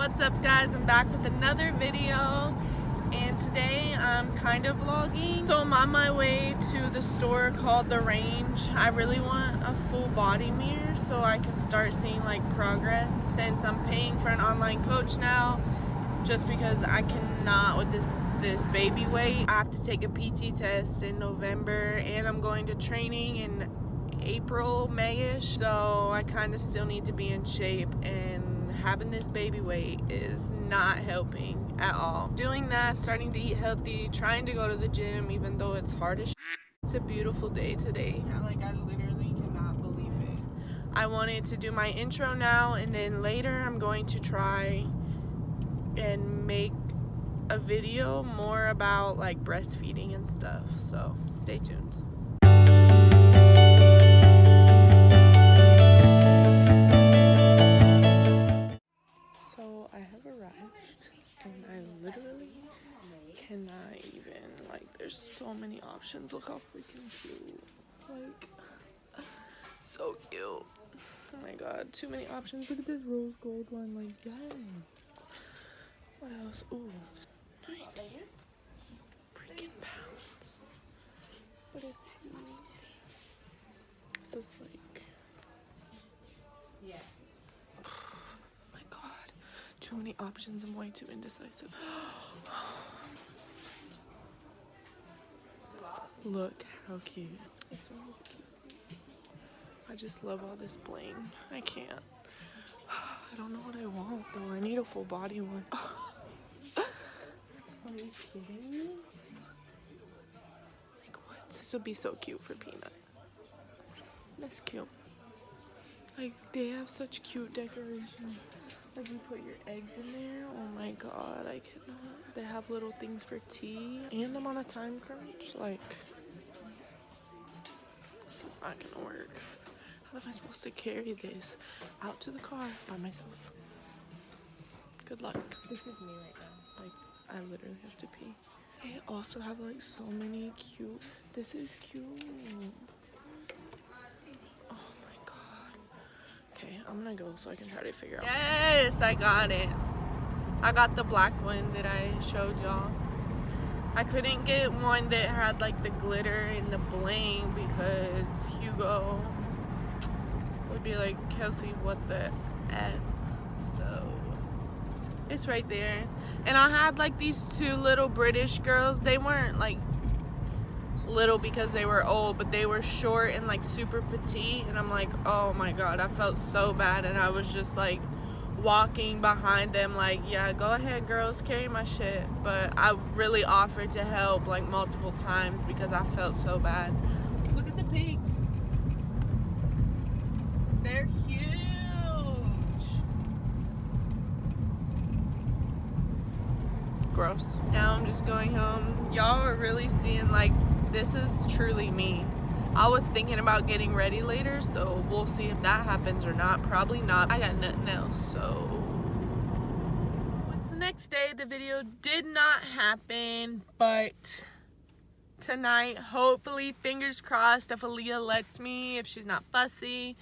What's up, guys? I'm back with another video, and today I'm kind of vlogging. So I'm on my way to the store called The Range. I really want a full body mirror so I can start seeing like progress, since I'm paying for an online coach now, just because I cannot with this baby weight. I have to take a PT test in November, and I'm going to training in April, May-ish, so I kind of still need to be in shape, and having this baby weight is not helping at all. Doing that, starting to eat healthy, trying to go to the gym even though it's hard as shit. It's a beautiful day today. I literally cannot believe it. I wanted to do my intro now, and then later I'm going to try and make a video more about like breastfeeding and stuff, so stay tuned. So I have arrived, and I literally cannot even, like, there's so many options. Look how freaking cute, like, so cute. Oh my god, too many options. Look at this rose gold one, like, yes. What else? Ooh, 90 freaking pounds, but it's huge. This is like, yes. My god, too many options. I'm way too indecisive. Look how cute. It's so cute. I just love all this bling. I can't. I don't know what I want though. I need a full body one. Are you kidding me? Like, what? This would be so cute for Peanut. That's cute. Like, they have such cute decoration. Like, you put your eggs in there. Oh my god, I cannot. They have little things for tea. And I'm on a time crunch. Like, this is not gonna work. How am I supposed to carry this out to the car by myself? Good luck. This is me right now. Like, I literally have to pee. They also have like so many cute. This is cute. Oh my god. Okay, I'm gonna go so I can try to figure out. Yes, I got it. I got the black one that I showed y'all. I couldn't get one that had like the glitter and the bling because Hugo would be like, Kelsey, what the F? So it's right there. And I had like these two little British girls. They weren't like little because they were old, but they were short and like super petite, and I'm like, oh my god, I felt so bad. And I was just like walking behind them like, yeah, go ahead girls, carry my shit. But I really offered to help like multiple times because I felt so bad. Look at the pigs. They're huge. Gross. Now I'm just going home. Y'all are really seeing like, this is truly me. I was thinking about getting ready later, so we'll see if that happens or not. Probably not. I got nothing else, so it's the next day. The video did not happen, but tonight, hopefully, fingers crossed, if Aaliyah lets me, if she's not fussy,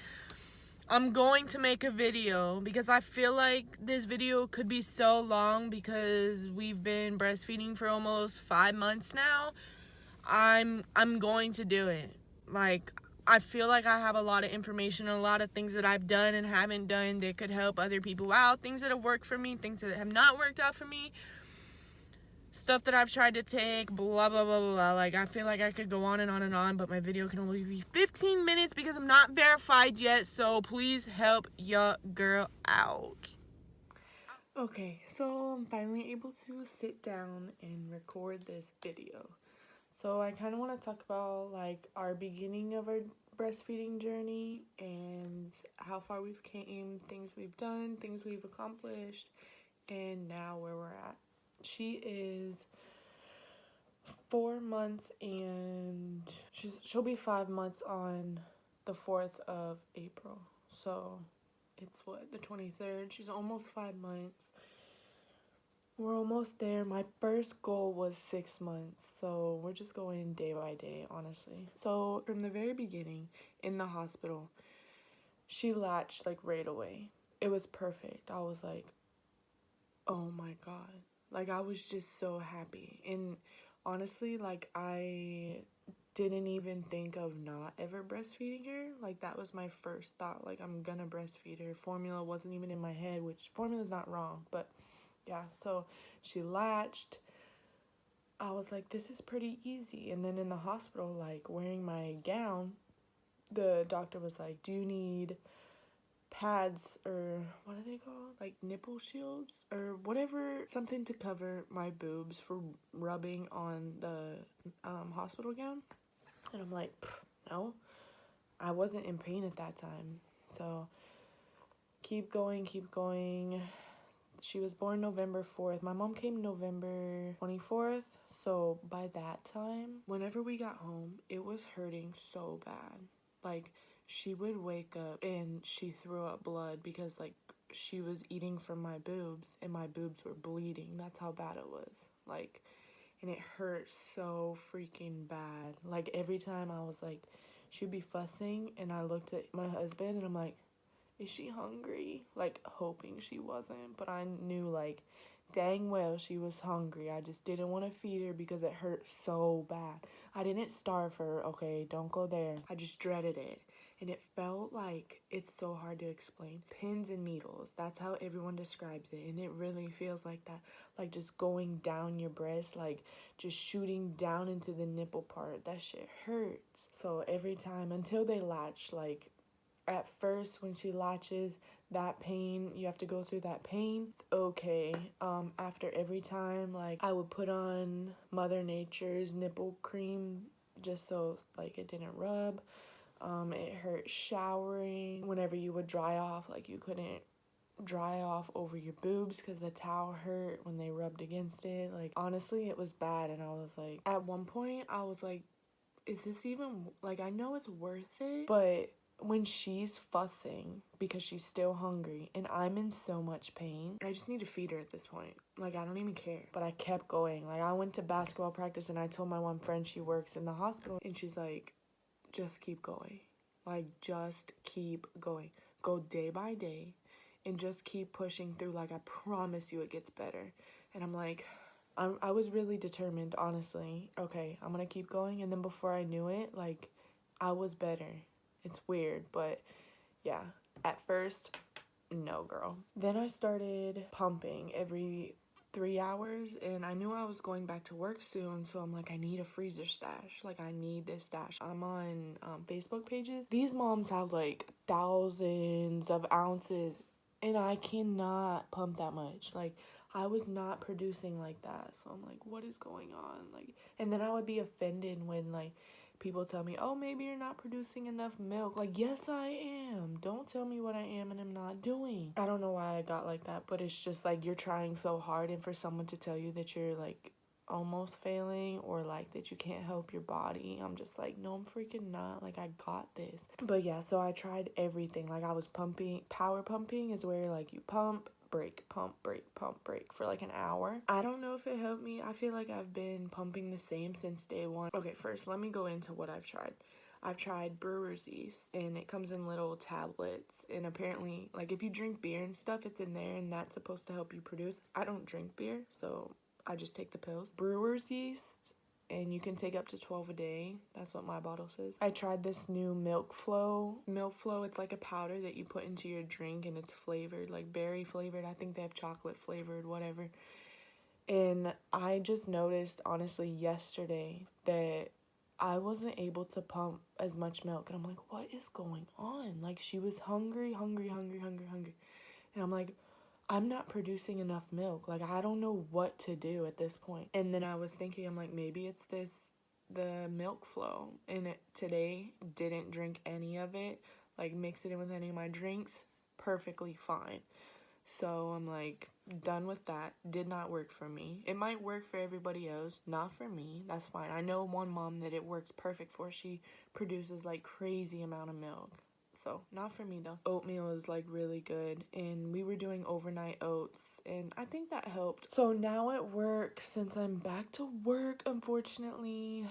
I'm going to make a video, because I feel like this video could be so long because we've been breastfeeding for almost 5 months now. I'm going to do it. Like, I feel like I have a lot of information, a lot of things that I've done and haven't done that could help other people out, things that have worked for me, things that have not worked out for me, stuff that I've tried to take, blah, blah, blah, blah, blah. Like, I feel like I could go on and on and on, but my video can only be 15 minutes because I'm not verified yet, so please help your girl out. Okay, so I'm finally able to sit down and record this video. So I kind of want to talk about like our beginning of our breastfeeding journey and how far we've came, things we've done, things we've accomplished, and now where we're at. She is 4 months, and she'll be 5 months on the 4th of April. So it's what, the 23rd? She's almost 5 months. We're almost there. My first goal was 6 months, so we're just going day by day, honestly. So from the very beginning in the hospital, she latched like right away. It was perfect. I was like, Oh my God. Like, I was just so happy. And honestly, like, I didn't even think of not ever breastfeeding her. Like, that was my first thought. Like, I'm gonna breastfeed her. Formula wasn't even in my head, which formula's not wrong. But yeah, so she latched. I was like, this is pretty easy. And then in the hospital, like, wearing my gown, the doctor was like, do you need pads, or what are they called, like nipple shields or whatever, something to cover my boobs for rubbing on the hospital gown? And I'm like, no, I wasn't in pain at that time. So keep going, keep going. She was born November 4th. My mom came November 24th. So by that time, whenever we got home, it was hurting so bad. Like, she would wake up and she threw up blood because, like, she was eating from my boobs and my boobs were bleeding. That's how bad it was. Like, and it hurt so freaking bad. Like, every time I was like, she'd be fussing and I looked at my husband and I'm like, is she hungry? Like, hoping she wasn't, but I knew, like, dang well she was hungry. I just didn't want to feed her because it hurt so bad. I didn't starve her, okay? Don't go there. I just dreaded it. And it felt like, it's so hard to explain. Pins and needles. That's how everyone describes it. And it really feels like that. Like, just going down your breast, like, just shooting down into the nipple part. That shit hurts. So every time, until they latch, like, at first when she latches, that pain, you have to go through that pain. It's okay. After every time, like, I would put on Mother Nature's nipple cream just so, like, it didn't rub. It hurt showering. Whenever you would dry off, like, you couldn't dry off over your boobs because the towel hurt when they rubbed against it. Like, honestly, it was bad. And I was like, at one point I was like, is this even, like, I know it's worth it, but when she's fussing because she's still hungry and I'm in so much pain, I just need to feed her at this point. Like, I don't even care. But I kept going. Like, I went to basketball practice and I told my one friend, she works in the hospital, and she's like, just keep going. Like, just keep going. Go day by day and just keep pushing through. Like, I promise you it gets better. And I'm like, I was really determined, honestly. Okay, I'm gonna keep going. And then before I knew it, like, I was better. It's weird, but yeah. At first, no, girl. Then I started pumping every 3 hours, and I knew I was going back to work soon, so I'm like, I need a freezer stash. Like, I need this stash. I'm on Facebook pages. These moms have like thousands of ounces, and I cannot pump that much. Like, I was not producing like that, so I'm like, what is going on? Like, and then I would be offended when, like, people tell me, oh, maybe you're not producing enough milk. Like, yes, I am. Don't tell me what I am and am not doing. I don't know why I got like that, but it's just like, you're trying so hard, and for someone to tell you that you're like almost failing, or like that you can't help your body, I'm just like, no, I'm freaking not. Like, I got this. But yeah, so I tried everything. Like, I was pumping. Power pumping is where, like, you pump, break, pump, break, pump, break for like an hour. I don't know if it helped me. I feel like I've been pumping the same since day one. Okay, first let me go into what I've tried. I've tried brewer's yeast, and it comes in little tablets, and apparently, like, if you drink beer and stuff, it's in there, and that's supposed to help you produce. I don't drink beer, so I just take the pills. Brewer's yeast, and you can take up to 12 a day. That's what my bottle says. I tried this new Milk Flow. Milk Flow, it's like a powder that you put into your drink, and it's flavored, like berry flavored. I think they have chocolate flavored, whatever. And I just noticed, honestly, yesterday that I wasn't able to pump as much milk. And I'm like, what is going on? Like, she was hungry. And I'm like, I'm not producing enough milk. Like, I don't know what to do at this point. And then I was thinking, I'm like, maybe it's the Milk Flow. And today, didn't drink any of it. Like, mixed it in with any of my drinks. Perfectly fine. So I'm like, done with that. Did not work for me. It might work for everybody else, not for me. That's fine. I know one mom that it works perfect for. She produces like crazy amount of milk. So not for me though. Oatmeal is like really good, and we were doing overnight oats, and I think that helped. So now at work, since I'm back to work, unfortunately,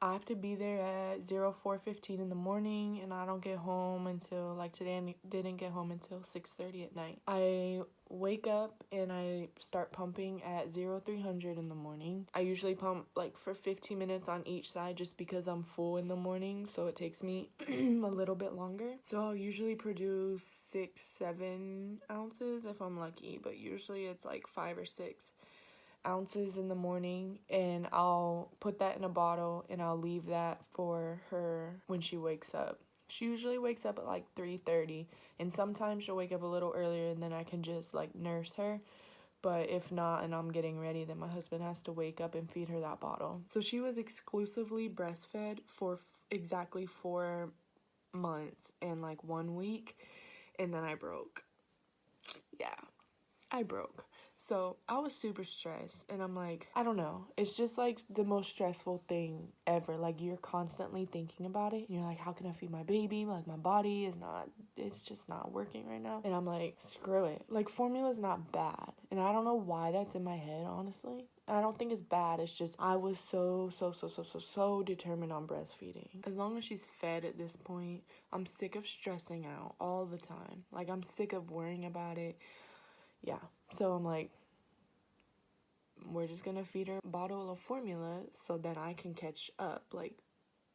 I have to be there at 04:15 in the morning, and I don't get home until, like today I didn't get home until 6:30 at night. I wake up and I start pumping at 0300 in the morning. I usually pump like for 15 minutes on each side just because I'm full in the morning, so it takes me a little bit longer. So I'll usually produce 6-7 ounces if I'm lucky, but usually it's like 5 or 6 ounces in the morning, and I'll put that in a bottle and I'll leave that for her when she wakes up. She usually wakes up at like 3:30, and sometimes she'll wake up a little earlier and then I can just like nurse her. But if not and I'm getting ready, then my husband has to wake up and feed her that bottle. So she was exclusively breastfed for exactly 4 months and like 1 week, and then I broke. Yeah, I broke. So I was super stressed, and I'm like, I don't know. It's just like the most stressful thing ever. Like, you're constantly thinking about it, and you're like, how can I feed my baby? Like, my body is not, it's just not working right now. And I'm like, screw it. Like, formula's not bad. And I don't know why that's in my head, honestly. I don't think it's bad. It's just I was so determined on breastfeeding. As long as she's fed at this point, I'm sick of stressing out all the time. Like, I'm sick of worrying about it. Yeah. So I'm like, we're just gonna feed her a bottle of formula so that I can catch up, like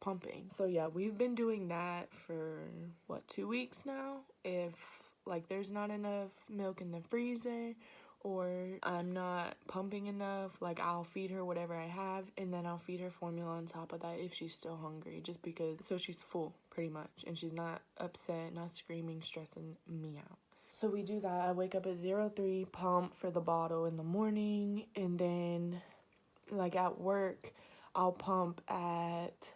pumping. So yeah, we've been doing that for what, 2 weeks now. If like there's not enough milk in the freezer or I'm not pumping enough, like I'll feed her whatever I have, and then I'll feed her formula on top of that if she's still hungry, just because, so she's full pretty much and she's not upset, not screaming, stressing me out. So we do that. I wake up at 03, pump for the bottle in the morning, and then like at work I'll pump at